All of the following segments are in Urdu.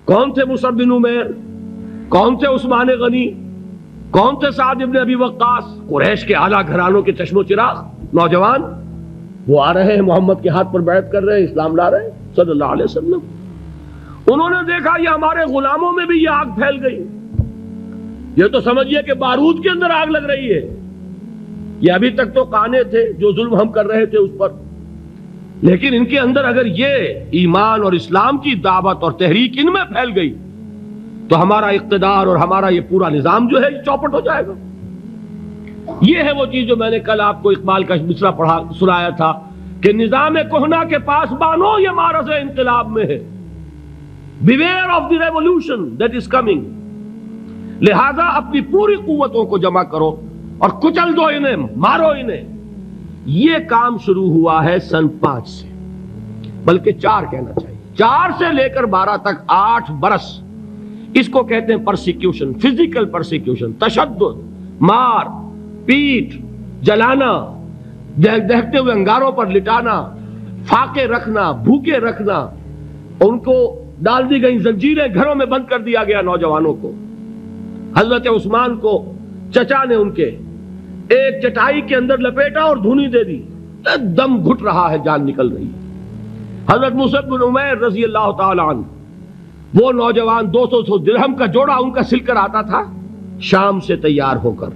کون تھے مصعب بن عمیر؟ کون تھے عثمان غنی؟ کون تھے سعد ابن ابی وقاص؟ قریش کے اعلیٰ گھرانوں کے چشم و چراغ نوجوان، وہ آ رہے ہیں محمد کے ہاتھ پر بیعت کر رہے ہیں، اسلام لا رہے ہیں صلی اللہ علیہ وسلم۔ انہوں نے دیکھا یہ ہمارے غلاموں میں بھی یہ آگ پھیل گئی، یہ تو سمجھیے کہ بارود کے اندر آگ لگ رہی ہے۔ یہ ابھی تک تو قانے تھے جو ظلم ہم کر رہے تھے اس پر، لیکن ان کے اندر اگر یہ ایمان اور اسلام کی دعوت اور تحریک ان میں پھیل گئی تو ہمارا اقتدار اور ہمارا یہ پورا نظام جو ہے یہ چوپٹ ہو جائے گا۔ یہ ہے وہ چیز جو میں نے کل آپ کو اقبال کا مصرع پڑھا سنایا تھا کہ نظام کہنا کے پاس بانو یہ معرض انقلاب میں ہے، beware of the revolution that is coming، لہذا اپنی پوری قوتوں کو جمع کرو اور کچل دو انہیں، مارو انہیں۔ یہ کام شروع ہوا ہے سن 5 سے، بلکہ 4 کہنا چاہیے، 4 سے لے کر 12 تک 8 برس اس کو کہتے ہیں پرسیکیوشن، فزیکل پرسیکیوشن، تشدد، مار پیٹ، جلانا، دہتے ہوئے انگاروں پر لٹانا، فاقے رکھنا، بھوکے رکھنا، ان کو ڈال دی گئی زنجیریں، گھروں میں بند کر دیا گیا نوجوانوں کو۔ حضرت عثمان کو چچا نے ان کے ایک چٹائی کے اندر لپیٹا اور دھونی دے دی، دم گھٹ رہا ہے، جان نکل رہی ہے۔ حضرت مصعب بن عمیر رضی اللہ تعالی عنہ، وہ نوجوان 200 درہم کا جوڑا ان کا سل کر آتا تھا شام سے تیار ہو کر،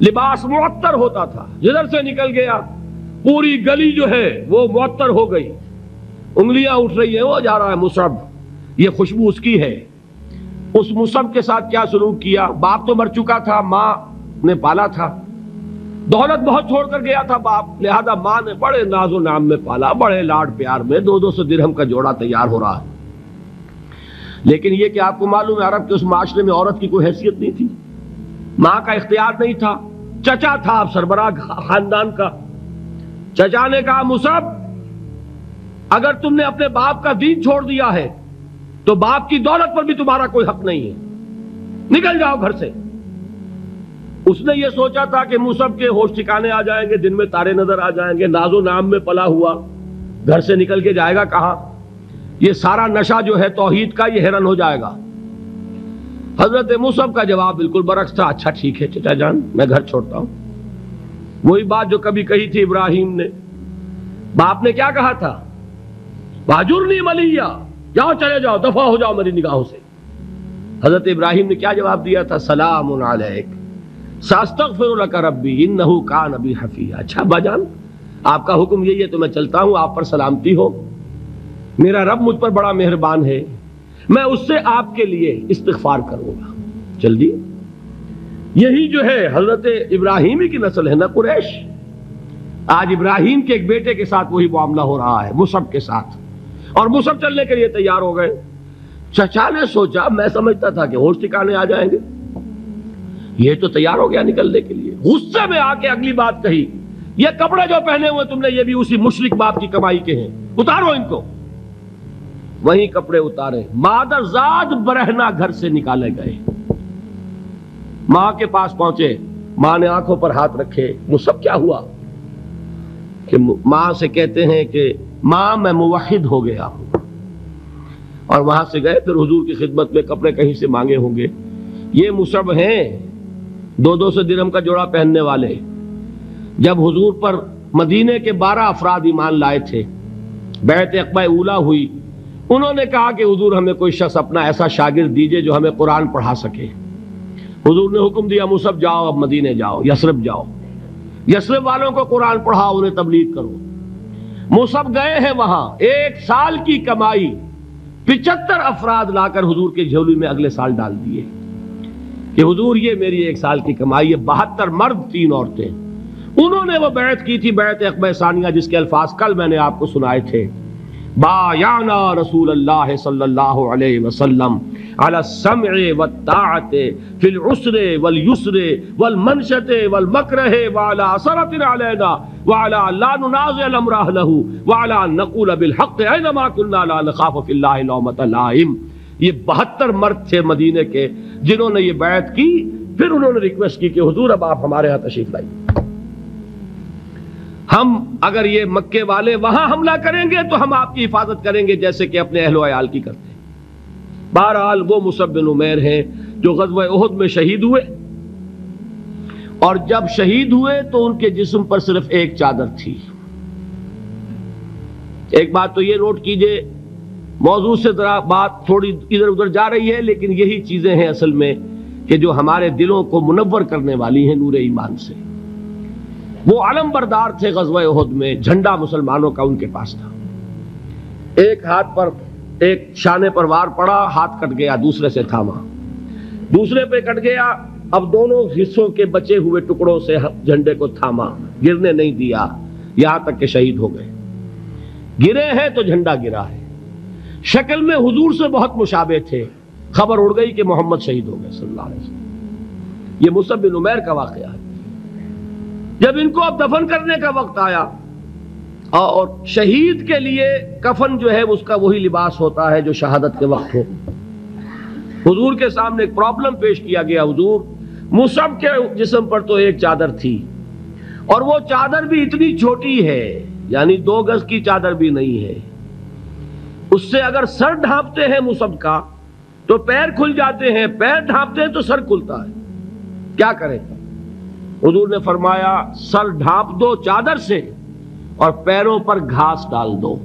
لباس معطر ہوتا تھا، جدھر سے نکل گیا پوری گلی جو ہے وہ معطر ہو گئی، انگلیاں اٹھ رہی ہیں، وہ جا رہا ہے مصعب، یہ خوشبو اس کی ہے۔ اس مصعب کے ساتھ کیا سلوک کیا؟ باپ تو مر چکا تھا، ماں نے پالا تھا، دولت بہت چھوڑ کر گیا تھا باپ، لہذا ماں نے بڑے ناز و نام میں پالا، بڑے لاڈ پیار میں، 200 درہم کا جوڑا تیار ہو رہا ہے۔ لیکن یہ کہ آپ کو معلوم ہے عرب کے اس معاشرے میں عورت کی کوئی حیثیت نہیں تھی، ماں کا اختیار نہیں تھا، چچا تھا اب سربراہ خاندان کا۔ چچا نے کہا مصعب اگر تم نے اپنے باپ کا دین چھوڑ دیا ہے تو باپ کی دولت پر بھی تمہارا کوئی حق نہیں ہے، نکل جاؤ گھر سے۔ اس نے یہ سوچا تھا کہ مصعب کے ہوش ٹھکانے آ جائیں گے، دن میں تارے نظر آ جائیں گے، ناز و نام میں پلا ہوا گھر سے نکل کے جائے گا کہاں، یہ سارا نشہ جو ہے توحید کا یہ حیران ہو جائے گا۔ حضرت مصعب کا جواب بالکل برعکس تھا، اچھا ٹھیک ہے چچا جان میں گھر چھوڑتا ہوں۔ وہی بات جو کبھی کہی تھی ابراہیم نے، باپ نے کیا کہا تھا؟ واجرنی ملیہ، جاؤ چلے جاؤ، دفع ہو جاؤ میری نگاہوں سے۔ حضرت ابراہیم نے کیا جواب دیا تھا؟ سلام علیک ساستغفر لک ربی انہ کان بی حفیہ۔ اچھا ابا جان آپ کا حکم یہی ہے تو میں چلتا ہوں، آپ پر سلامتی ہو، میرا رب مجھ پر بڑا مہربان ہے، میں اس سے آپ کے لیے استغفار کروں گا۔ چل دی، یہی جو ہے حضرت ابراہیمی کی نسل ہے نا قریش۔ آج ابراہیم کے ایک بیٹے کے ساتھ وہی معاملہ ہو رہا ہے مصعب کے ساتھ، اور مصعب چلنے کے لیے تیار ہو گئے۔ چچا نے سوچا، میں سمجھتا تھا کہ ہوش ٹھکانے آ جائیں گے، یہ تو تیار ہو گیا نکلنے کے لیے۔ غصے میں آ کے اگلی بات کہی، یہ کپڑے جو پہنے ہوئے تم نے یہ بھی اسی مشرک باپ کی کمائی کے ہیں، اتارو ان کو۔ وہی کپڑے اتارے، مادر زاد برہنہ گھر سے نکالے گئے۔ ماں کے پاس پہنچے، ماں نے آنکھوں پر ہاتھ رکھے، مصعب کیا ہوا؟ کہ ماں سے کہتے ہیں کہ ماں میں موحد ہو گیا ہوں، اور وہاں سے گئے پھر حضور کی خدمت میں، کپڑے کہیں سے مانگے ہوں گے۔ یہ مصعب ہیں 200 درہم کا جوڑا پہننے والے، جب حضور پر مدینے کے 12 افراد ایمان لائے تھے، بیعت عقبہ اولیٰ ہوئی، انہوں نے کہا کہ حضور ہمیں کوئی شخص اپنا ایسا شاگرد دیجئے جو ہمیں قرآن پڑھا سکے۔ حضور نے حکم دیا مصعب جاؤ، اب مدینے جاؤ، یثرب جاؤ، یثرب والوں کو قرآن پڑھاؤ، انہیں تبلیغ کرو۔ مصعب گئے ہیں وہاں، 1 سال کی کمائی 75 افراد لا کر حضور کے جھولی میں اگلے سال ڈال دیے کہ حضور یہ میری 1 سال کی کمائی ہے۔ 72 مرد 3 عورتیں، انہوں نے وہ بیعت کی تھی، بیعت عقبہ ثانیہ، جس کے الفاظ کل میں نے آپ کو سنائے تھے، بایعنا رسول اللہ صلی اللہ علیہ وسلم علی السمع والطاعت فی العسر والیسر والمنشط والمکرہ وعلی اثرۃ علینا وعلی لا ننازع الامر اہلہ وعلی ان نقول بالحق اینما کنا لا نخاف فی اللہ لومۃ لائم۔ یہ 72 مرد تھے مدینے کے جنہوں نے یہ بیعت کی، پھر انہوں نے ریکویسٹ کی کہ حضور اب آپ ہمارے ہاں تشریف لائیے، ہم اگر یہ مکے والے وہاں حملہ کریں گے تو ہم آپ کی حفاظت کریں گے جیسے کہ اپنے اہل و عیال کی کرتے ہیں۔ بہرحال وہ مصعب بن عمیر ہیں جو غزوہ احد میں شہید ہوئے، اور جب شہید ہوئے تو ان کے جسم پر صرف ایک چادر تھی۔ ایک بات تو یہ نوٹ کیجئے، موضوع سے ذرا بات تھوڑی ادھر ادھر جا رہی ہے، لیکن یہی چیزیں ہیں اصل میں کہ جو ہمارے دلوں کو منور کرنے والی ہیں نور ایمان سے۔ وہ علم بردار تھے غزوہ احد میں، جھنڈا مسلمانوں کا ان کے پاس تھا۔ ایک ہاتھ پر ایک شانے پر وار پڑا، ہاتھ کٹ گیا، دوسرے سے تھاما، دوسرے پہ کٹ گیا، اب دونوں حصوں کے بچے ہوئے ٹکڑوں سے جھنڈے کو تھاما، گرنے نہیں دیا، یہاں تک کہ شہید ہو گئے۔ گرے ہیں تو جھنڈا گرا ہے۔ شکل میں حضور سے بہت مشابہ تھے، خبر اڑ گئی کہ محمد شہید ہو گئے صلی اللہ علیہ وسلم۔ یہ مصعب بن عمیر کا واقعہ ہے۔ جب ان کو اب دفن کرنے کا وقت آیا، اور شہید کے لیے کفن جو ہے اس کا وہی لباس ہوتا ہے جو شہادت کے وقت ہو، حضور کے سامنے ایک پرابلم پیش کیا گیا۔ حضور، مصعب کے جسم پر تو ایک چادر تھی، اور وہ چادر بھی اتنی چھوٹی ہے، یعنی 2 گز کی چادر بھی نہیں ہے، اس سے اگر سر ڈھانپتے ہیں مصعب کا تو پیر کھل جاتے ہیں، پیر ڈھانپتے ہیں تو سر کھلتا ہے، کیا کریں؟ حضور نے فرمایا سر ڈھانپ دو چادر سے اور پیروں پر گھاس ڈال دو۔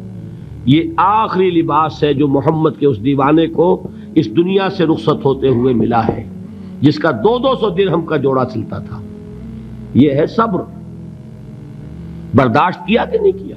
یہ آخری لباس ہے جو محمد کے اس دیوانے کو اس دنیا سے رخصت ہوتے ہوئے ملا ہے، جس کا 200 درہم کا جوڑا چلتا تھا۔ یہ ہے صبر۔ برداشت کیا کہ نہیں کیا؟